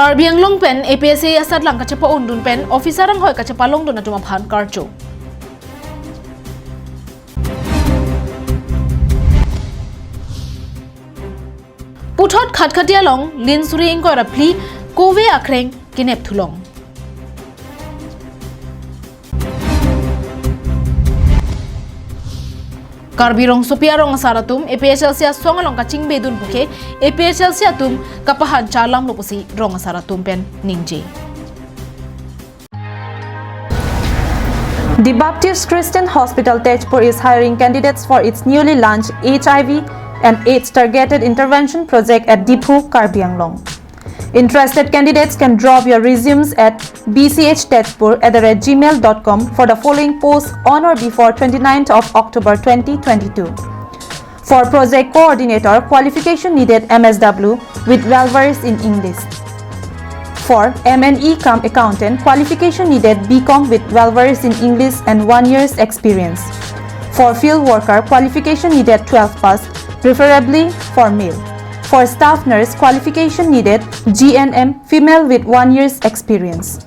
Karbi Anglong pen APSC asat lang kacepa undun pen officer ang hoy kacepa longdon na tumaphan karcho. Puthot khatkatia long lin suri ingko rapli kove akreng kinep thulong. Karbi rong supia rong saratum APSL sia songalong kaching bedun buke APSL sia tum kapahan chalam lopusi rong saratum pen ningje. The Baptist Christian Hospital Tejpur is hiring candidates for its newly launched HIV and AIDS targeted intervention project at Diphu, Karbi Anglong. Interested candidates can drop your resumes at bchtejpur@gmail.com for the following posts on or before 29th of October 2022. For project coordinator, qualification needed MSW with well-versed in English. For M&E cum accountant, qualification needed BCom with well-versed in English and 1 year's experience. For field worker, qualification needed 12 pass, preferably for male. For staff nurse, qualification needed GNM female with 1 year's experience.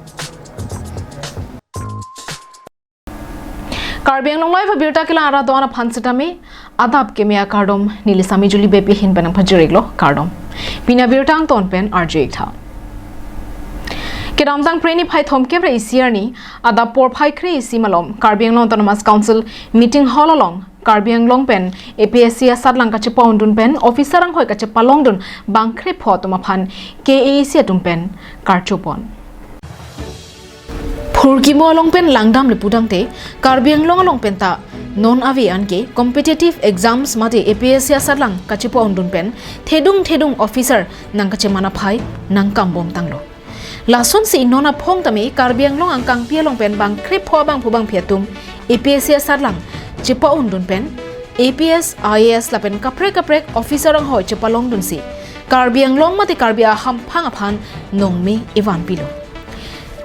Karbi Anglong live Abirta kila ara doana phansitame adap kemia kardom nilisami juli bepi hin benang phajiriglo kardom. Pina Abirtang ton pen RJ tha. Kedamtang preni phai thomke bre isiarni adap por phai kre isi malom Karbi Anglong Autonomous Council meeting hall along Karbi Anglong pen APSC asat lang kacepa undun pen officer ang hoy kacepa longdun bangkre photoma phan KAC atum pen karchopon Phurgimo along pen langdam le pudangte Karbi Anglong along pen ta non avian ke competitive exams mate APSC asat lang kacepa undun pen thedung officer nang kacemana phai nang kambom tanglo Lason si nona phong tami Karbi Anglong angkang pialong pen bangkre pho bang phubang phiatum APSC asat lang Cepa undun pen APS IAS lapen kaprek officer ang hoy cepa long dun si Karbi Anglong mati Karbi aham phangaphan nongmi Ivan Pilo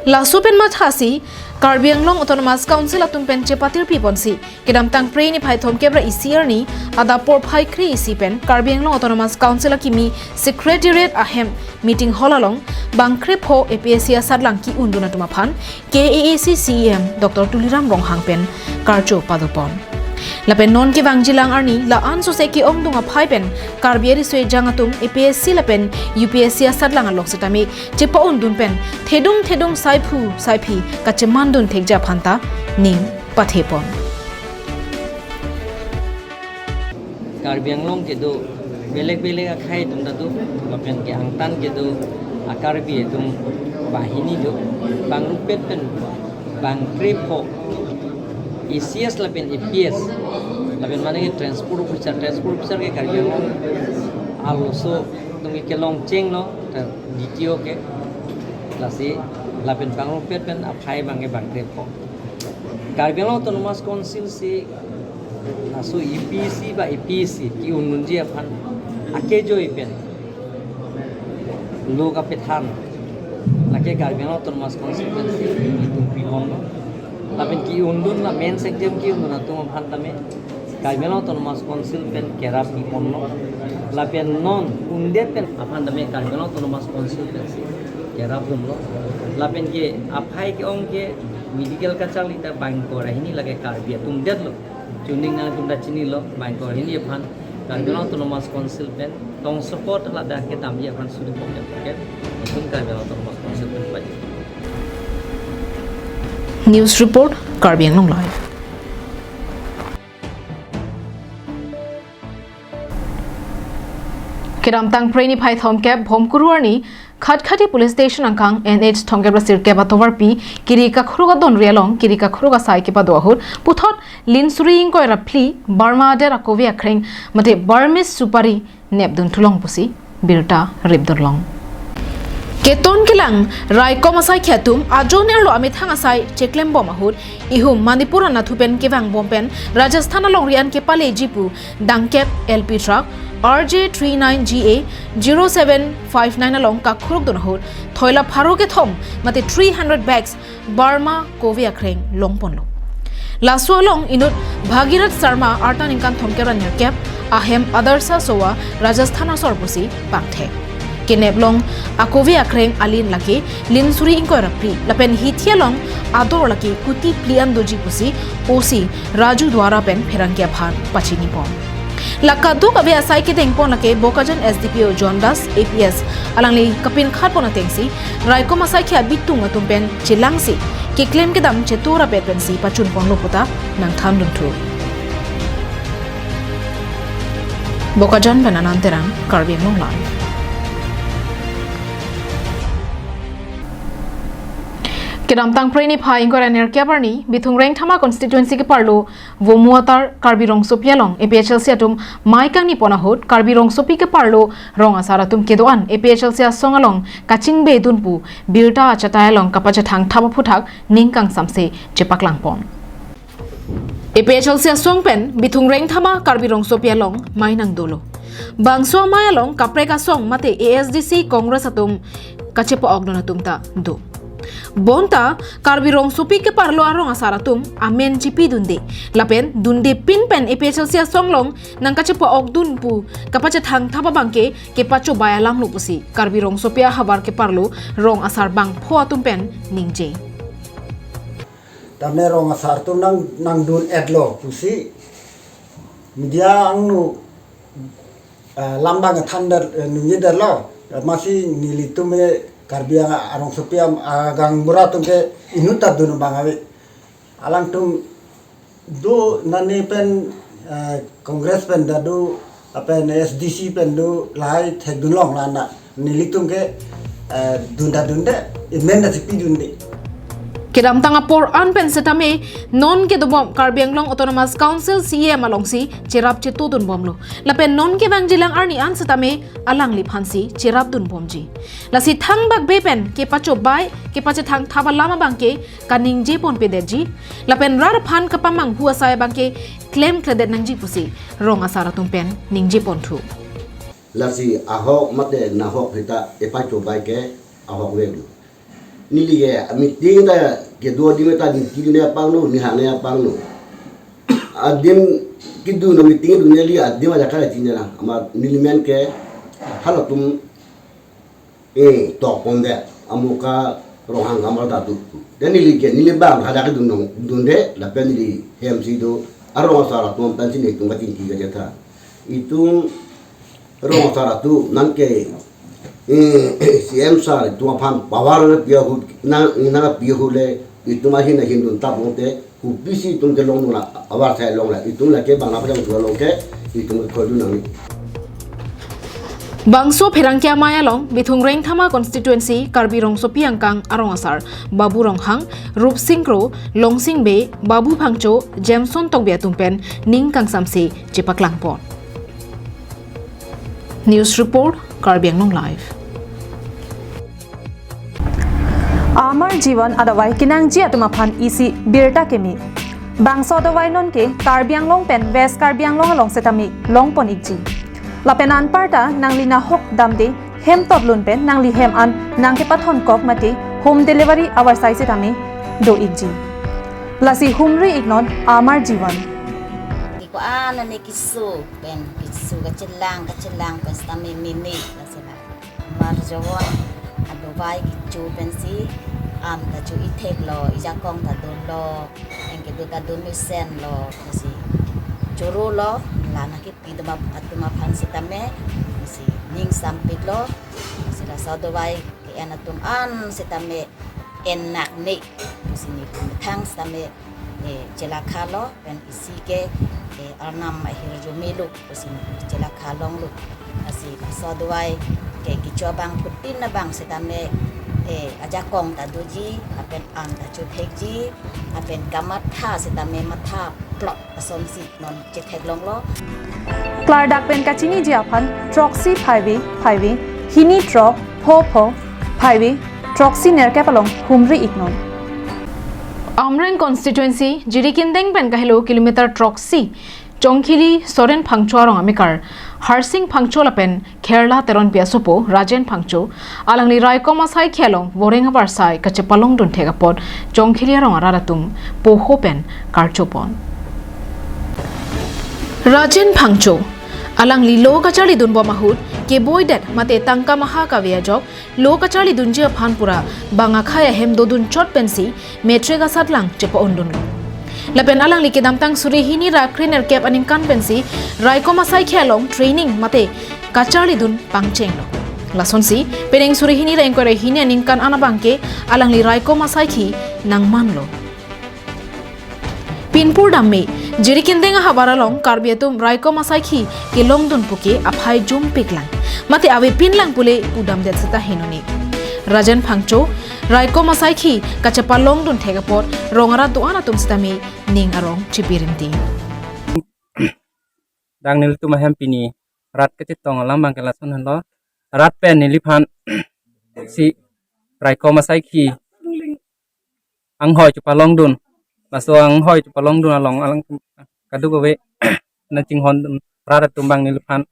Lasu pen mathasi Karbi Anglong Autonomous Council atum pen cepatir pipon si kedamtang pre ni phai thom kebra isiar ni adapor phai kri isi pen Karbi Anglong Autonomous Council akimi secretariat ahem meeting hall along bangkre pho APSC asadlang ki undun atuma phan KAC CEM Dr Tuliram Ronghang pen karcho padopon lapen non ki wangjilang arni la an so se ki ong dunga phai pen Karbi ri soi jangatum APSC lapen UPSC asadlang alok setami chepa undun pen thedung saipi kachemandun thekja phanta ning pathepon Karbi Anglong ke do belek akhai tum da do lapen ke angtan ke do Karbi tum bahini do bangrupet pen bangkrepo ICS lapen EPS lapen mane ke transport officer ke Karbi Anglong also tum ke long cheng no DTO ke lasi lapen bangrupet pen aphai bange bangkrepo Karbi Anglong Autonomous Council si aso EPC ba EPC ki ununji aphan akejo ipen loga pethan lake Karbi Anglong Autonomous Council itu pihon lapen ki undun la main exam ki undun atum aphan tame Karbi Anglong Autonomous Council pen kerap pihon lapen non undet pen aphan tame Karbi Anglong Autonomous Council pen kerap pihon lapen ke aphai ke ong ke medical kachal ita bangko rahini lage Karbi tum det lo Tuning na tum da chini lo bangko ini aphan Karbi Anglong Autonomous Council pen tong support la da ke tam ye aphan suri pom ke tum Karbi Anglong Autonomous Council pen paji News report Karbi Anglong live Kedamtang preni phai thomke bhomkuruarni Khatkhati police station angkang NH thonggebra sirke batovar pi kirika khuruga don rialong kirika khuruga sai ke padohur puthot linsuri ko rapli Burma de rakovi akhreng mate Burmese supari nebdun thulong pusi birta ribdurlong Keton kilang Raiko masai khatum ajon erlo amit hangasai cheklem bomahur ihum Manipur na thupen kewang bompen Rajasthan along rian ke pale jipu dangkep LP truck RJ39GA 0759 along kakhuruk donahur thoila pharoke thom mate 300 bags Burma kovi akhreng longponlo Lasu along inut Bhagirat Sharma artan inkan thomkeran yakep ahem adarsa sowa Rajasthan sorpusi pakthe Kineblong akovi akreng alin laki lin suri ingko rapri lapen hithialong ador laki kuti plian doji pusi osi Raju Dwara pen pherangkia bhan pachini pon. Lakadu kabe asai ke tengpon lake Bokajan SDPO John Das APS alangli kapin khat pona tengsi raiko masai khia bitung atumpen chilangsi ki claim ke dam chetura petpensi pachun pon loputa nang tham duntu. Bokajan penananterang Karbiang Long Live. Kedam tang preni phai ingor ener kyabarni bithung reng thama constituency ke parlo vomuatar karbirong sopialong APHL siatum maikang ni ponahut karbirong sopi ke parlo rong asaratum kedoan APHL sia songalong kaching be dunpu birta chatayalong kapacha thang thama phuthak ningkang samse chepaklang pon APHL sia songpen bithung reng thama karbirong sopialong mainang dolo bangso mayalong kapreka song mate ASDC Congress atum kachepo ogdonatum ta do Bonta karbirong supi ke parlo arong asaratum amen chipi dunde lapen dunde pinpen APHL sia songlong nang kachepo ogdun pu kapacha thang thapa bangke ke pacho bayalang lupusi karbirong sopia habar ke parlo rong asar bang pho atumpen ningje tamne rong asar tum nang dun edlo pusi media angnu lambang thander nungidar lo masih nilitume Karbiang arong sopiam agang muratum ke inuta dunu bangawi alang tum do nani pen kongres pen dadu apen SDC pen do lai thegdunlong lana nilitum ke dunda imenda sipi dundi Kedam tanga por an pen setame non ke dobom Karbiang Long Autonomous Council CM alongsi cherap chetu dun bomlo lapen non ke bangjilang arni an setame alang li phansi cherap dun bomji lasi thang bak bepen ke pacho bai ke pache thang thaba lama bangke kaning je pon pedeji lapen rar phan kapamang hua sai bangke claim credit nangji pusi rong asaratum pen ningje pon thu lasi ahok mate nahok kita epacho bai ke ahok welu nili ke meeting da ke do di meta di kiri ne apang no ni hane apang no adim kidu no meeting du ne li adim aja kala tinya na ama nili men ke halatum to ponde amuka rohang gamar da tu dan nili ke nili bang hada ke dunde la pen nili MC do arong sara tum tan sini tum batin tiga jata itu rong sara tu nan ke CM sar tu apam bawar piahu na piahu le itu masih na hindun taponte kubisi tum telong na awar saya long la itu la ke bang apa yang long ke itu ko dunang Bangso Pherangkia Mayalong bithung reng thama constituency Karbirong Sopi angkang arong asar Babu Ronghang Rup Singkro Longsing Be Babu Phangcho Jameson Tokbia tumpen ningkang samse chepaklang pon News report Karbiang Long Live Amar Jiwan adawai kinangji atumaphan isi birta kemi bangso adawai non ke Karbiang Long pen West Karbiang Long along setami long pon ikji lapenan parta nangli na hok damde hem totlun pen nangli hem an nangke pathon kok mate home delivery our size setami do ikji lasi humri ignon Amar Jiwan ko ana ne kisu kacelang pen setami mini lasela Amar Jiwan adawai kicu pensi am ta chu itek lo ijakong ta don lo engke do ta don sen lo si choro lo lana ki pidma atuma phan sitame si ning sampit lo sila sadowai ke anatum an sitame enak ni si ni thang sitame jela khalo pen isi ke arnam hirjo melu si jela khalong lu si sadowai ke kichobang putin na bang sitame aja kong ta doji apen an ta chu thekji apen kamat tha sitame matha plot asomsi non che theklong lo Klardak pen kachini jiaphan troxy 5 hini tro pho 5 troxy nerkapalong humri ignon Amreng constituency Jirikindeng pen kahilo kilometer troxy Chongkhili Soren Phangcho arong amikar Harsing Phangcho lapen Kerala teron piasopo Rajen Phangcho alangli raikoma sai khelong borenga barsai kachepalong dun thegapot Chongkhili arong araratum poho pen karchopon Rajen Phangcho alang li lo kachali dun bo mahut ke boydet mate tangka maha ka via jok lo kachali dun je phanpura banga khaya hem do dun chot pensi metrega satlang chepo ondun lapen alang li kedam tang suri hini ra kriner cap aning kan pensi raiko masai khelong training mate kachali dun pangcheng lo lason si peneng suri hini ra engkore hini aning kan anabangke alang li raiko masai khi nangman lo pinpur damme jiri kindenga habaralong karbiatum raiko masai khi ke longdun puke aphai jum piklang mate ave pinlang pule pudam det seta hinoni rajan phangcho raiko masai khi kachapa longdun thegapot rongara duana tum stami ning arong chipirinti dang nil tu mahem pini rat ke tong lambang ke lason han lo rat pen niliphan si raiko masai khi ang hoi chu palong dun laso ang hoi chu palong dun along alang kadu we na ching hon rat tumbang niliphan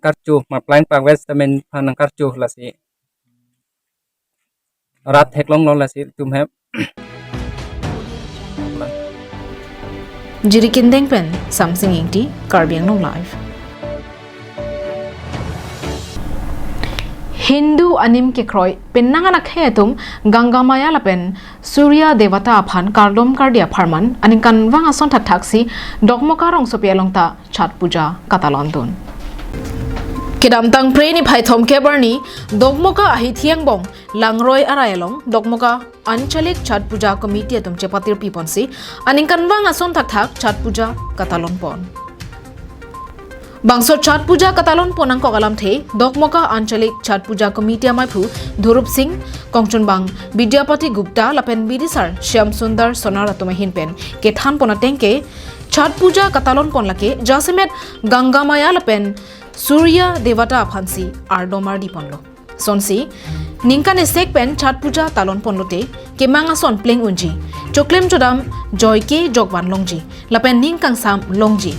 karchu ma plan pak west tamen phan karchu lasi rat heklong lo lasi tum hem jiri kindeng pen samsing ingti karbiang long live Hindu anim ke kroi penangana khetum gangamaya lapen surya devata aphan kardom kardia pharman aninkan wanga son thaksi dokmokarong sopialongta chat puja katalondun kedam tang preni phai thom ke barni dokmoka ahi thiang bong langroi arayalong dokmoka anchalik chat puja committee atum chepatir piponsi aninkan wanga son thak chat puja katalon pon Bangso Chat Puja Katalon Ponang Kogalam The, Dokmoka Anchalik Chat Puja Committee Maipu, Dhurup Singh, Kongchun Bang, Vidyapati Gupta, Lapen Bidisar, Shyam Sundar, Sonara Tumahin Pen, Kethan Ponatenke, Chat Puja Katalon Ponlake, Jasimet, Gangamaya Lapen, Surya Devata Phansi, Ardomar Diponlo. Sonsi, Ninkane Sek Pen Chat Puja Talon Ponlote, Kemanga Son Pling Unji, Choklem Chodam, Joyke Jogwan Longji, Lapen Ninkang Sam Longji.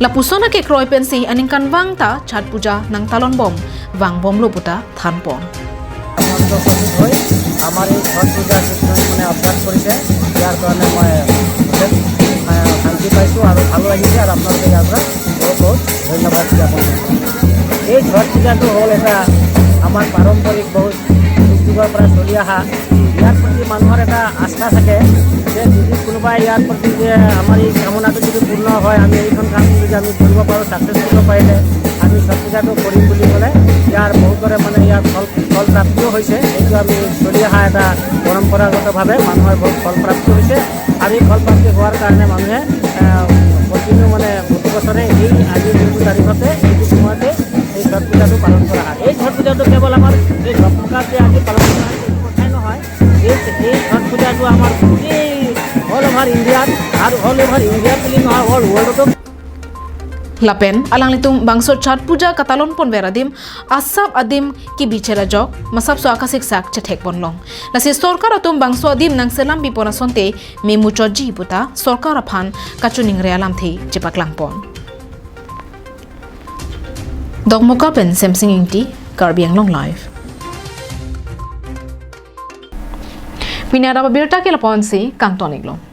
La pusona ke kroi pensi aningkan wang ta chat puja nang talon bom wang bom lo puta than pon আমার এই ছট পূজা মানে অভ্যাস কৰিছে ইয়াৰ কাৰণে মই শান্তি পাইছোঁ আৰু ভাল লাগিছে আৰু আপোনালোকে ইয়াৰ পৰা বহুত বহুত ধন্যবাদ জ্ঞাপন কৰিছোঁ এই ছট পূজাটো হ'ল এটা আমাৰ পাৰম্পৰিক বহুত যুগৰ পৰা চলি অহা ইয়াৰ প্ৰতি মানুহৰ এটা আস্থা থাকে যে যদি কোনোবাই ইয়াৰ প্ৰতি যে আমাৰ এই কামনাটো যদি পূৰ্ণ হয় আমি এইখন কাম যদি আমি কৰিব পাৰোঁ ছাকচেছ কৰিব পাৰিলে আমি ছট পূজাটো কৰিম বুলি ক'লে ইয়াৰ বহুতৰে মানে ইয়াৰ ফল প্ৰাপ্তিও হৈছে এইটো আমি চলি অহা এটা পৰম্পৰাগতভাৱে মানুহৰ বহুত ফল প্ৰাপ্তি হৈছে আৰু এই ফল প্ৰাপ্তি হোৱাৰ কাৰণে মানুহে কণ্টিনিউ মানে প্ৰতি বছৰে এই আজিৰ যোনটো তাৰিখতে এইটো সময়তে এই ছট পূজাটো পালন কৰা হয় এই ছট পূজাটো কেৱল আমাৰ এই ধৰ্মকাত যে আজি পালন কৰা হয় এইটো কথাই নহয় এই ছট পূজাটো আমাৰ গোটেই অল অভাৰ ইণ্ডিয়াত আৰু অল অভাৰ ইণ্ডিয়াত বুলি নহয় all ৱৰ্ল্ডতো Lapen alang litum bangso chat puja katalon pon veradim asap adim ki bichera jok masap so akasik sak chetek bonlong lasi sorkar atum bangso adim nang selam bipona sonte memu choji puta sorkar aphan kachuning realam the chepaklang pon dogmoka pen semsing ingti karbiang long live KAL Adap Abirta ke lapon si kantonig long